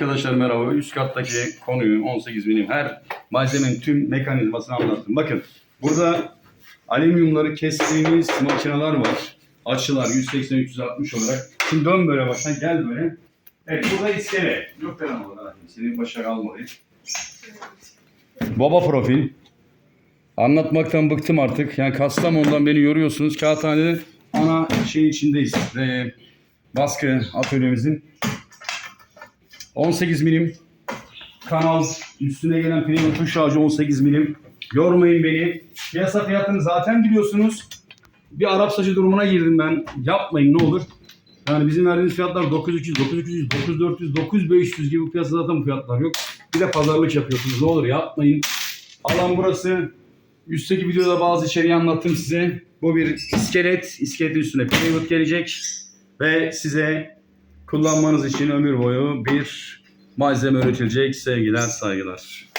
Arkadaşlar merhaba. Üst kattaki konuyu 18 milim her malzemenin tüm mekanizmasını anlattım. Bakın burada alüminyumları kestiğimiz makineler var. Açılar 180-360 olarak. Şimdi dön böyle baştan gel böyle. Evet burada iskele. Yok ben ama senin başa kalmadı. Baba profil. Anlatmaktan bıktım artık. Yani Kastamonu'dan beni yoruyorsunuz. Kağıthane'de ana şey içindeyiz. Baskı atölyemizin 18 milim kanal üstüne gelen pneumatik tuş ağacı 18 milim. Yormayın beni. Piyasa fiyatını zaten biliyorsunuz. Bir Arap saçı durumuna girdim ben. Yapmayın ne olur. Yani bizim verdiğimiz fiyatlar 9200, 9200, 9400, 9500 gibi piyasada zaten bu fiyatlar yok. Bir de pazarlık yapıyorsunuz. Ne olur yapmayın. Alan burası. Üstteki videoda bazı içeriği anlattım size. Bu bir iskelet. İskeletin üstüne plywood gelecek. Ve size kullanmanız için ömür boyu bir malzeme üretilecek. Sevgiler, saygılar.